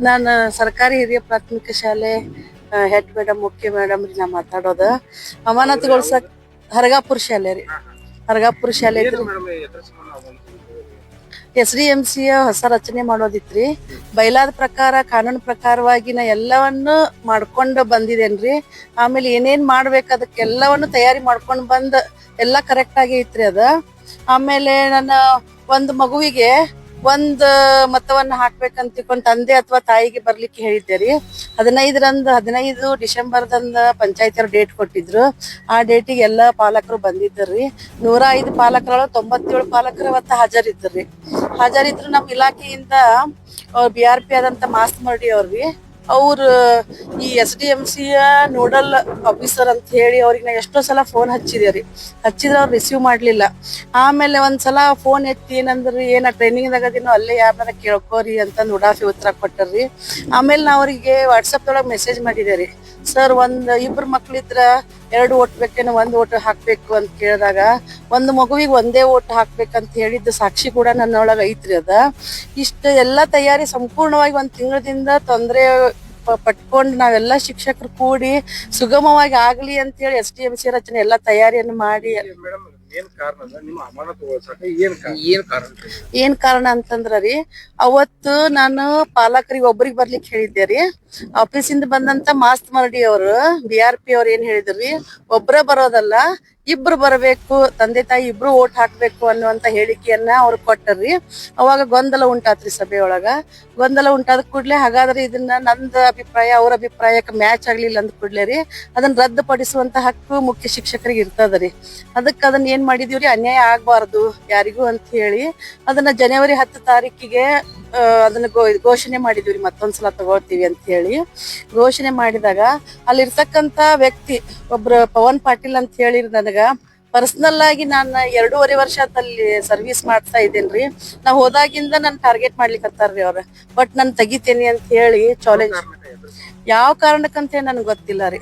ನಾನು ಸರ್ಕಾರಿ ಹಿರಿಯ ಪ್ರಾಥಮಿಕ ಶಾಲೆ ಹೆಡ್ ಮೇಡಮ್ ಮುಖ್ಯ ಮೇಡಮ್ ರೀ ನಾ ಮಾತಾಡೋದು. ಅಮಾನತುಗೊಳ್ಸಕ್ ಹರಗಾಪುರ ಶಾಲೆ ರೀ. ಹರಗಾಪುರ ಶಾಲೆ SDMC ಹೊಸ ರಚನೆ ಮಾಡೋದಿತ್ರಿ. ಬಯಲಾದ ಪ್ರಕಾರ ಕಾನೂನು ಪ್ರಕಾರವಾಗಿ ನಾ ಎಲ್ಲವನ್ನು ಮಾಡ್ಕೊಂಡು ಬಂದಿದ್ದೇನ್ರಿ. ಆಮೇಲೆ ಏನೇನ್ ಮಾಡ್ಬೇಕು ಅದಕ್ಕೆಲ್ಲವನ್ನು ತಯಾರಿ ಮಾಡ್ಕೊಂಡು ಬಂದ್ ಎಲ್ಲಾ ಕರೆಕ್ಟ್ ಆಗಿ ಐತ್ರಿ ಅದ. ಆಮೇಲೆ ನನ್ನ ಒಂದು ಮಗುವಿಗೆ ಒಂದ್ ಮತವನ್ನ ಹಾಕ್ಬೇಕಂತ ತಿಳ್ಕೊಂಡ್ ತಂದೆ ಅಥವಾ ತಾಯಿಗೆ ಬರ್ಲಿಕ್ಕೆ ಹೇಳಿದ್ದೆ ರೀ. 15 ಡಿಸೆಂಬರ್ದಂದ ಪಂಚಾಯತಿಯವ್ರು ಡೇಟ್ ಕೊಟ್ಟಿದ್ರು. ಆ ಡೇಟಿಗೆ ಎಲ್ಲಾ ಪಾಲಕರು ಬಂದಿದ್ದರ್ರಿ. 105 ಪಾಲಕರೊಳಗೆ 97 ಪಾಲಕರು ಅವತ್ತ ಹಾಜರಿದ್ರಿ. ಹಾಜರಿದ್ರು ನಮ್ಮ ಇಲಾಖೆಯಿಂದ BRP ಆದಂತ ಮಾಸ್ ಮರ್ಡಿ ಅವ್ರಿ. ಅವ್ರು ಈ SDMC ನೋಡಲ್ ಆಫೀಸರ್ ಅಂತ ಹೇಳಿ ಅವ್ರಿಗೆ ನಾ ಎಷ್ಟೋ ಸಲ ಫೋನ್ ಹಚ್ಚಿದೇವ್ರಿ. ಹಚ್ಚಿದ್ರೆ ಅವ್ರು ರಿಸೀವ್ ಮಾಡ್ಲಿಲ್ಲ. ಆಮೇಲೆ ಒಂದ್ಸಲ ಫೋನ್ ಎತ್ತಿ ಏನಂದ್ರಿ, ಏನ ಟ್ರೈನಿಂಗ್ ದಾಗದಿನೋ ಅಲ್ಲೇ ಯಾರನ್ನ ಕೇಳ್ಕೋರಿ ಅಂತ ಉಡಾಫಿ ಉತ್ತರ ಕೊಟ್ಟರ್ರಿ. ಆಮೇಲೆ ನಾ ಅವ್ರಿಗೆ ವಾಟ್ಸಪ್ ಒಳಗೆ ಮೆಸೇಜ್ ಮಾಡಿದೇರಿ. ಸರ್, ಇಬ್ರು ಮಕ್ಳಿದ್ರ 2 ಓಟ್ ಬೇಕೇನೋ 1 ಓಟ್ ಹಾಕ್ಬೇಕು ಅಂತ ಕೇಳಿದಾಗ ಒಂದು ಮಗುವಿಗೆ 1 ಓಟ್ ಹಾಕ್ಬೇಕಂತ ಹೇಳಿದ್ದು ಸಾಕ್ಷಿ ಕೂಡ ನನ್ನೊಳಗ ಐತ್ರಿ. ಅದ ಇಷ್ಟ ಎಲ್ಲಾ ತಯಾರಿ ಸಂಪೂರ್ಣವಾಗಿ 1 ತಿಂಗಳದಿಂದ ತೊಂದರೆ ಪಟ್ಕೊಂಡು ನಾವೆಲ್ಲಾ ಶಿಕ್ಷಕರು ಕೂಡಿ ಸುಗಮವಾಗಿ ಆಗ್ಲಿ ಅಂತ ಹೇಳಿ SDMC ರಚನೆ ಎಲ್ಲಾ ತಯಾರಿಯನ್ನು ಮಾಡಿ. ಏನ್ ಕಾರಣ ಅಂತಂದ್ರ ರೀ, ಅವತ್ತು ನಾನು ಪಾಲಕರಿಗೆ ಒಬ್ರಿಗೆ ಬರ್ಲಿಕ್ಕೆ ಹೇಳಿದ್ದೆ ರೀ. ಆಫೀಸಿಂದ ಬಂದಂತ ಮಾಸ್ತ್ ಮರಡಿ ಅವರು BRP ಅವ್ರು ಏನ್ ಹೇಳಿದ್ರಿ, ಒಬ್ರ ಬರೋದಲ್ಲ ಇಬ್ರು ಬರಬೇಕು, ತಂದೆ ತಾಯಿ ಇಬ್ರು ಓಟ್ ಹಾಕ್ಬೇಕು ಅನ್ನುವಂತ ಹೇಳಿಕೆಯನ್ನ ಅವ್ರು ಕೊಟ್ಟರ್ರಿ. ಅವಾಗ ಗೊಂದಲ ಉಂಟಾತ್ರಿ ಸಭೆಯೊಳಗ. ಗೊಂದಲ ಉಂಟಾದ ಕೂಡ್ಲೆ ಹಾಗಾದ್ರೆ ಇದನ್ನ ನಂದ ಅಭಿಪ್ರಾಯ ಅವ್ರ ಅಭಿಪ್ರಾಯಕ್ಕೆ ಮ್ಯಾಚ್ ಆಗ್ಲಿಲ್ಲ ಅಂದ ಕೂಡ್ಲೆ ರೀ ಅದನ್ನ ರದ್ದುಪಡಿಸುವಂತ ಹಕ್ಕು ಮುಖ್ಯ ಶಿಕ್ಷಕರಿಗೆ ಇರ್ತದರಿ. ಅದನ್ನ ಏನ್ ಮಾಡಿದೀವ್ರಿ, ಅನ್ಯಾಯ ಆಗ್ಬಾರ್ದು ಯಾರಿಗೂ ಅಂತ ಹೇಳಿ ಅದನ್ನ ಜನವರಿ 10 ತಾರೀಕಿಗೆ ಅದನ್ನ ಘೋಷಣೆ ಮಾಡಿದ್ವಿ. ಮತ್ತೊಂದ್ಸಲ ತಗೊಳ್ತೀವಿ ಅಂತ ಹೇಳಿ ಘೋಷಣೆ ಮಾಡಿದಾಗ ಅಲ್ಲಿರ್ತಕ್ಕಂತ ವ್ಯಕ್ತಿ ಒಬ್ರು ಪವನ್ ಪಾಟೀಲ್ ಅಂತ ಹೇಳಿ ನನಗ ಪರ್ಸನಲ್ ಆಗಿ ನಾನು 2.5 ವರ್ಷ ಅಲ್ಲಿ ಸರ್ವಿಸ್ ಮಾಡ್ತಾ ಇದ್ದೇನ್ರಿ. ನಾ ಹೋದಾಗಿಂದ ನನ್ ಟಾರ್ಗೆಟ್ ಮಾಡ್ಲಿಕ್ಕತ್ತಾರ್ರಿ ಅವ್ರ. ಬಟ್ ನಾನ್ ತೆಗಿತೇನಿ ಅಂತ ಹೇಳಿ ಚಾಲೆಂಜ್. ಯಾವ ಕಾರಣಕ್ಕಂತ ಹೇಳಿ ನನ್ಗೆ ಗೊತ್ತಿಲ್ಲ ರೀ.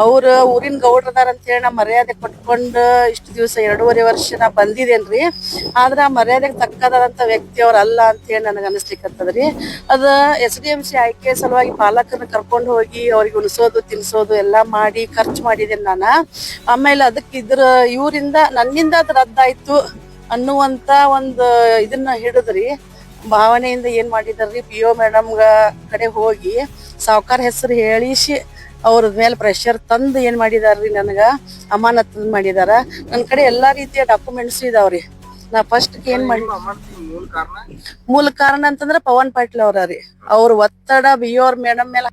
ಅವ್ರ ಊರಿನ ಗೌಡ್ರದಾರ ಅಂತ ಹೇಳಿ ನಾ ಮರ್ಯಾದೆ ಕೊಟ್ಕೊಂಡು ಇಷ್ಟು ದಿವಸ 2.5 ವರ್ಷ ನಾ ಬಂದಿದ್ದೇನ್ರಿ. ಆದ್ರ ಆ ಮರ್ಯಾದೆಗೆ ತಕ್ಕದಾದಂತ ವ್ಯಕ್ತಿ ಅವ್ರ ಅಲ್ಲ ಅಂತ ಹೇಳಿ ನನಗೆ ಅನಿಸ್ಲಿಕ್ಕತ್ತದ್ರಿ. ಅದ SDMC ಆಯ್ಕೆ ಸಲುವಾಗಿ ಪಾಲಕರನ್ನ ಕರ್ಕೊಂಡು ಹೋಗಿ ಅವ್ರಿಗೆ ಉಣಿಸೋದು ತಿನ್ಸೋದು ಎಲ್ಲಾ ಮಾಡಿ ಖರ್ಚು ಮಾಡಿದ್ದೇನೆ ನಾನು. ಆಮೇಲೆ ಅದಕ್ಕೆ ಇವರಿಂದ ನನ್ನಿಂದ ಅದು ರದ್ದಾಯ್ತು ಅನ್ನುವಂತ ಒಂದು ಇದನ್ನ ಹಿಡಿದ್ರಿ ಭಾವನೆಯಿಂದ ಏನ್ ಮಾಡಿದಾರ್ರಿ, PO ಮೇಡಮ್ ಕಡೆ ಹೋಗಿ ಸಾವ್ಕಾರ ಹೆಸರು ಹೇಳಿಸಿ ಅವ್ರ ಮೇಲೆ ಪ್ರೆಷರ್ ತಂದು ಏನ್ ಮಾಡಿದಾರ್ರಿ, ನನಗ ಅಮಾನತ್ ಮಾಡಿದಾರ. ನನ್ ಕಡೆ ಎಲ್ಲಾ ರೀತಿಯ ಡಾಕ್ಯುಮೆಂಟ್ಸ್ ಇದಾವ್ರಿ. ನಾ ಫಸ್ಟ್ ಏನ್ ಮಾಡಿ ಮೂಲ ಕಾರಣ ಅಂತಂದ್ರ ಪವನ್ ಪಾಟೀಲ್ ಅವ್ರ ರೀ. ಅವ್ರ ಒತ್ತಡ BO ಮೇಡಮ್ ಮೇಲೆ